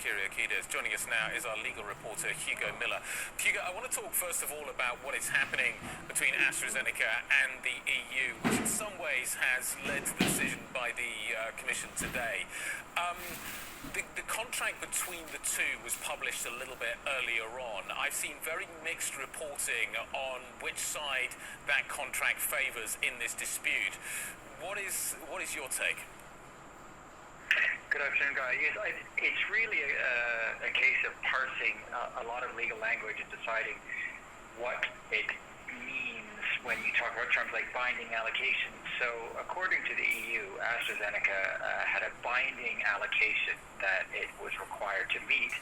Kyriakides. Joining us now is our legal reporter, Hugo Miller. Hugo, I want to talk first of all about what is happening between AstraZeneca and the EU, which in some ways has led to the decision by the Commission today. The contract between the two was published a little bit earlier on. I've seen very mixed reporting on which side that contract favours in this dispute. What is your take? Good afternoon, Guy. Yes, it's really a case of parsing a lot of legal language and deciding what it means when you talk about terms like binding allocation. So according to the EU, AstraZeneca had a binding allocation that it was required to meet.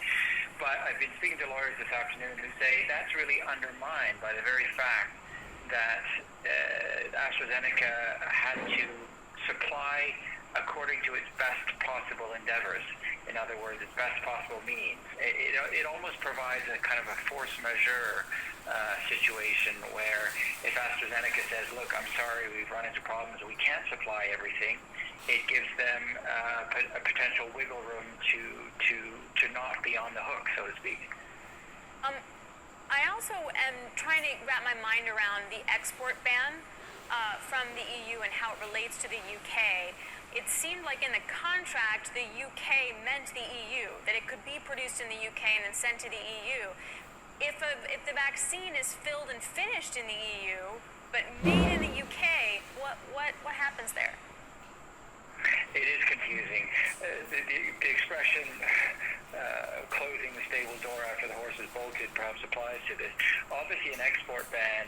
But I've been speaking to lawyers this afternoon who say that's really undermined by the very fact that AstraZeneca had to supply according to its best possible endeavors. In other words, its best possible means. It almost provides a kind of a force majeure situation where if AstraZeneca says, look, I'm sorry, we've run into problems, we can't supply everything, it gives them a potential wiggle room to not be on the hook, so to speak. I also am trying to wrap my mind around the export ban from the EU and how it relates to the UK. It seemed like in the contract, the UK meant the EU, that it could be produced in the UK and then sent to the EU. If the vaccine is filled and finished in the EU, but made in the UK, what happens there? It is confusing. The expression closing the stable door after the horse is bolted perhaps applies to this. Obviously, an export ban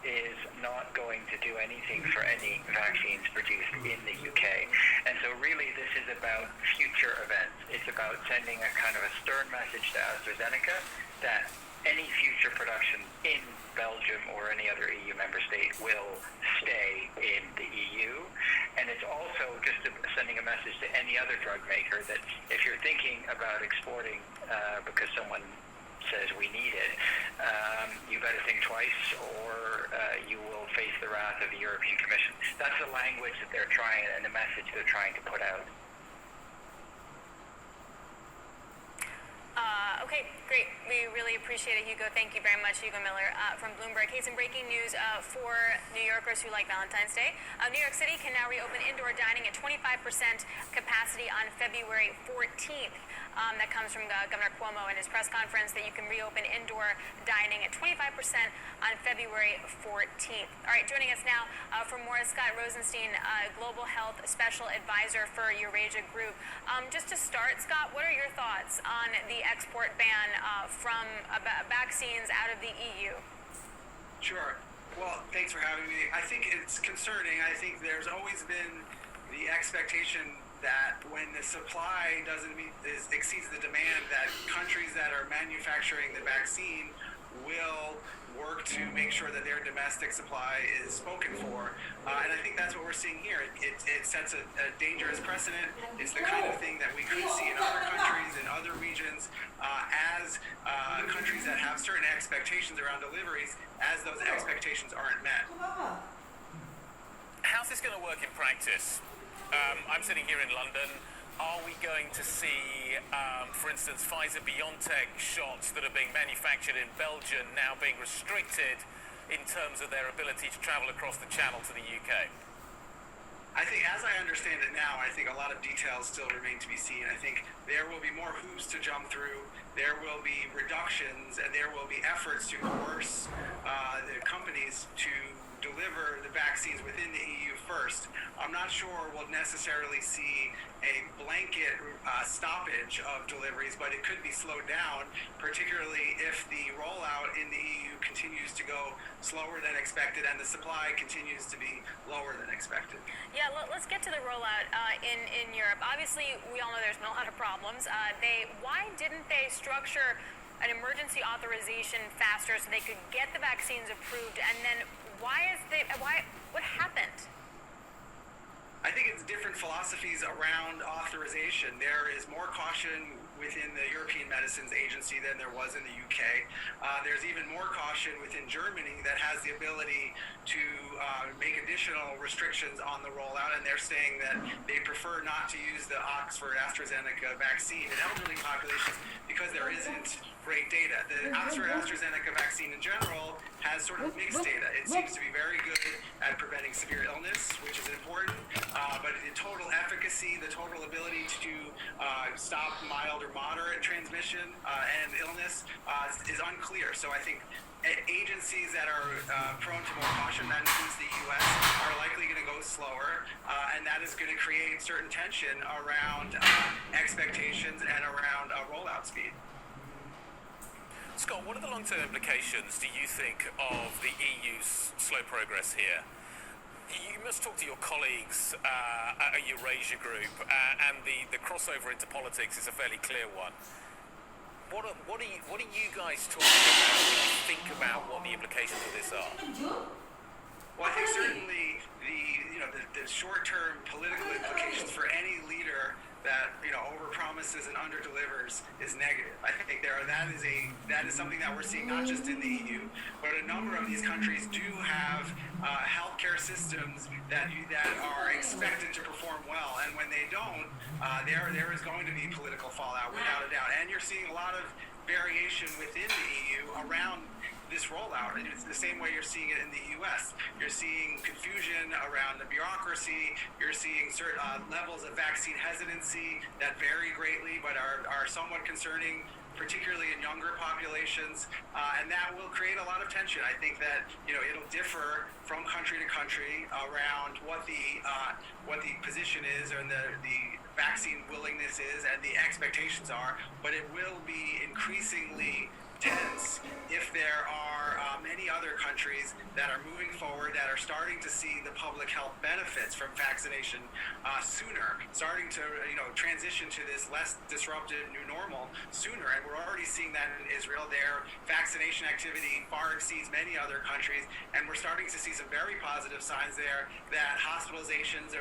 is not going to do anything for any vaccines produced in the UK. And so really this is about future events. It's about sending a kind of a stern message to AstraZeneca that any future production in Belgium or any other EU member state will stay in the EU. And it's also just sending a message to any other drug maker that if you're thinking about exporting because someone says we need it, you better think twice or you will face the wrath of the European Commission. That's the language that they're trying and the message they're trying to put out. Okay, great. We really appreciate it, Hugo. Thank you very much, Hugo Miller from Bloomberg. Hey, some breaking news for New Yorkers who like Valentine's Day. New York City can now reopen indoor dining at 25% capacity on February 14th. That comes from Governor Cuomo in his press conference that you can reopen indoor dining at 25% on February 14th. All right, joining us now from more, Scott Rosenstein, Global Health Special Advisor for Eurasia Group. Just to start, Scott, what are your thoughts on the export ban from vaccines out of the EU? Sure. Well, thanks for having me. I think it's concerning. I think there's always been the expectation that when the supply exceeds the demand, that countries that are manufacturing the vaccine will work to make sure that their domestic supply is spoken for. And I think that's what we're seeing here. It sets a dangerous precedent. It's the kind of thing that we could see in other countries, in other regions, as countries that have certain expectations around deliveries, as those expectations aren't met. How's this going to work in practice? I'm sitting here in London. Are we going to see, for instance, Pfizer-BioNTech shots that are being manufactured in Belgium now being restricted in terms of their ability to travel across the channel to the UK? I think, as I understand it now, I think a lot of details still remain to be seen. I think there will be more hoops to jump through. There will be reductions, and there will be efforts to coerce the companies to deliver the vaccines within the EU first. I'm not sure we'll necessarily see a blanket stoppage of deliveries, but it could be slowed down, particularly if the rollout in the EU continues to go slower than expected and the supply continues to be lower than expected. Yeah, let's get to the rollout in Europe. Obviously, we all know there's been a lot of problems. Why didn't they structure an emergency authorization faster so they could get the vaccines approved? And then what happened? I think it's different philosophies around authorization. There is more caution within the European Medicines Agency than there was in the UK. There's even more caution within Germany that has the ability to make additional restrictions on the rollout, and they're saying that they prefer not to use the Oxford AstraZeneca vaccine in elderly populations because there isn't great data. The Oxford AstraZeneca vaccine in general has sort of mixed data. It seems to be very good at preventing severe illness, which is important, but the total efficacy, the total ability to stop mild or moderate transmission and illness is unclear. So I think agencies that are prone to more caution, that includes the U.S., are likely going to go slower, and that is going to create certain tension around expectations and around rollout speed. Scott, what are the long-term implications, do you think, of the EU's slow progress here? You must talk to your colleagues at Eurasia Group, and the crossover into politics is a fairly clear one. What are you guys talking about when you think about what the implications of this are? Well, I think certainly the short-term political implications for any leader that overpromises and underdelivers is negative. I think that is something that we're seeing not just in the EU, but a number of these countries do have healthcare systems that are expected to perform well, and when they don't, there is going to be political fallout without a doubt. And you're seeing a lot of variation within the EU around this rollout. And it's the same way you're seeing it in the U.S. You're seeing confusion around the bureaucracy. You're seeing certain levels of vaccine hesitancy that vary greatly but are somewhat concerning, particularly in younger populations, and that will create a lot of tension. I think that it'll differ from country to country around what the position is and the vaccine willingness is and the expectations are, but it will be increasingly tense if there are many other countries that are moving forward, that are starting to see the public health benefits from vaccination sooner, starting to transition to this less disruptive new normal sooner. And we're already seeing that in Israel. Their vaccination activity far exceeds many other countries, and we're starting to see some very positive signs there that hospitalizations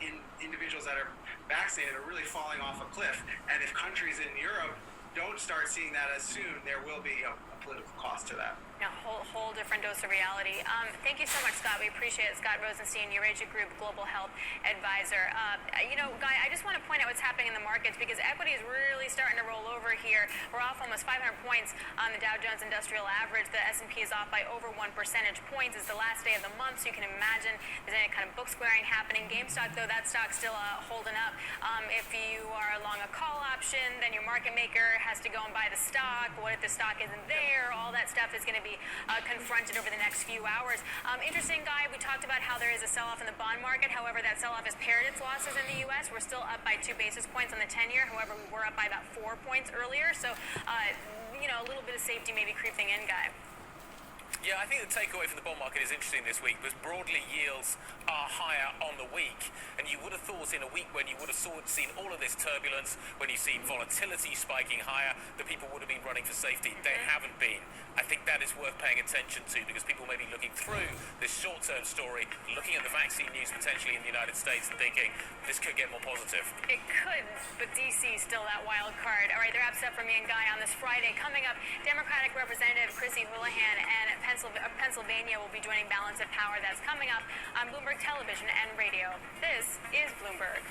in individuals that are vaccinated are really falling off a cliff. And if countries in Europe don't start seeing that as soon, there will be a political cost to that. A whole different dose of reality. Thank you so much, Scott. We appreciate it. Scott Rosenstein, Eurasia Group Global Health Advisor. Guy, I just want to point out what's happening in the markets because equity is really starting to roll over here. We're off almost 500 points on the Dow Jones Industrial Average. The S&P is off by over 1 percentage point. It's the last day of the month, so you can imagine there's any kind of book squaring happening. GameStop, though, that stock's still holding up. If you are along a call option, then your market maker has to go and buy the stock. What if the stock isn't there? All that stuff is going to be confronted over the next few hours. Interesting, Guy, we talked about how there is a sell-off in the bond market. However, that sell-off has paired its losses in the U.S. We're still up by 2 basis points on the 10-year. However, we were up by about 4 points earlier. So, a little bit of safety maybe creeping in, Guy. Yeah, I think the takeaway from the bond market is interesting this week because broadly yields are higher on the week. And you would have thought in a week when you would have seen all of this turbulence, when you see volatility spiking higher, that people would have been running for safety. They haven't been. I think that is worth paying attention to because people may be looking through this short-term story, looking at the vaccine news potentially in the United States and thinking this could get more positive. It could, but D.C. is still that wild card. All right, they're upset for me and Guy on this Friday. Coming up, Democratic Representative Chrissy Houlihan and Pennsylvania will be joining Balance of Power. That's coming up on Bloomberg Television and Radio. This is Bloomberg.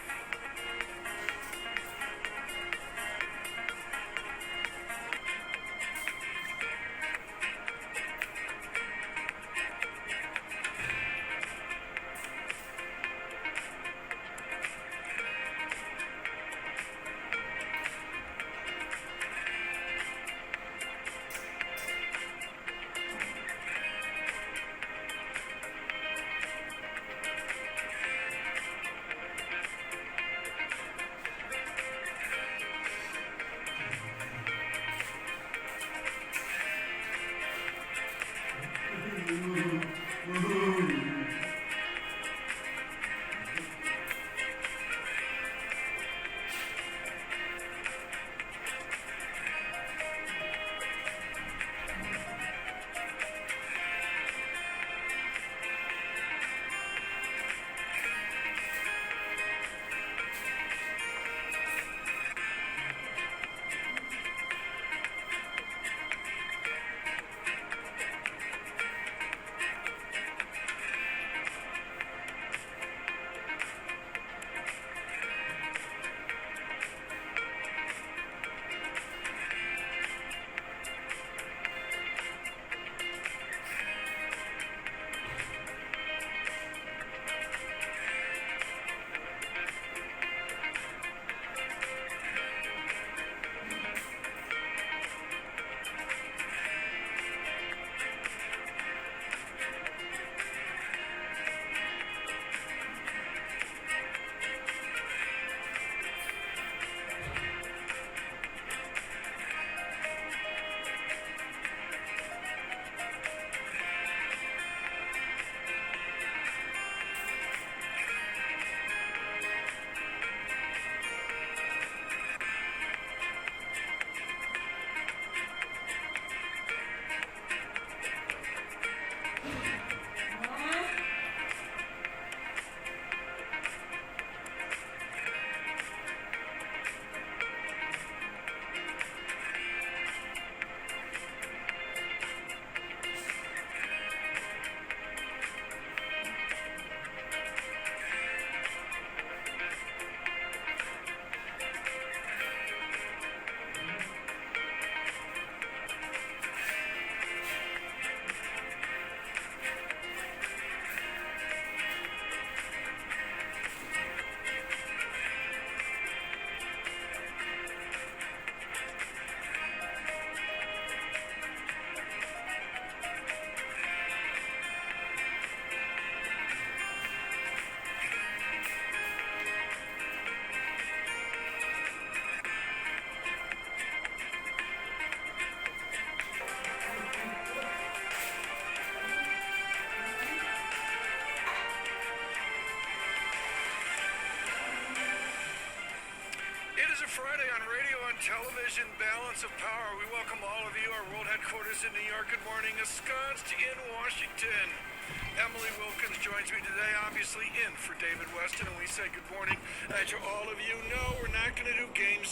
It is a Friday on radio and television, Balance of Power. We welcome all of you, our world headquarters in New York. Good morning, ensconced in Washington. Emily Wilkins joins me today, obviously in for David Weston, and we say good morning. And to all of you, no, we're not going to do games.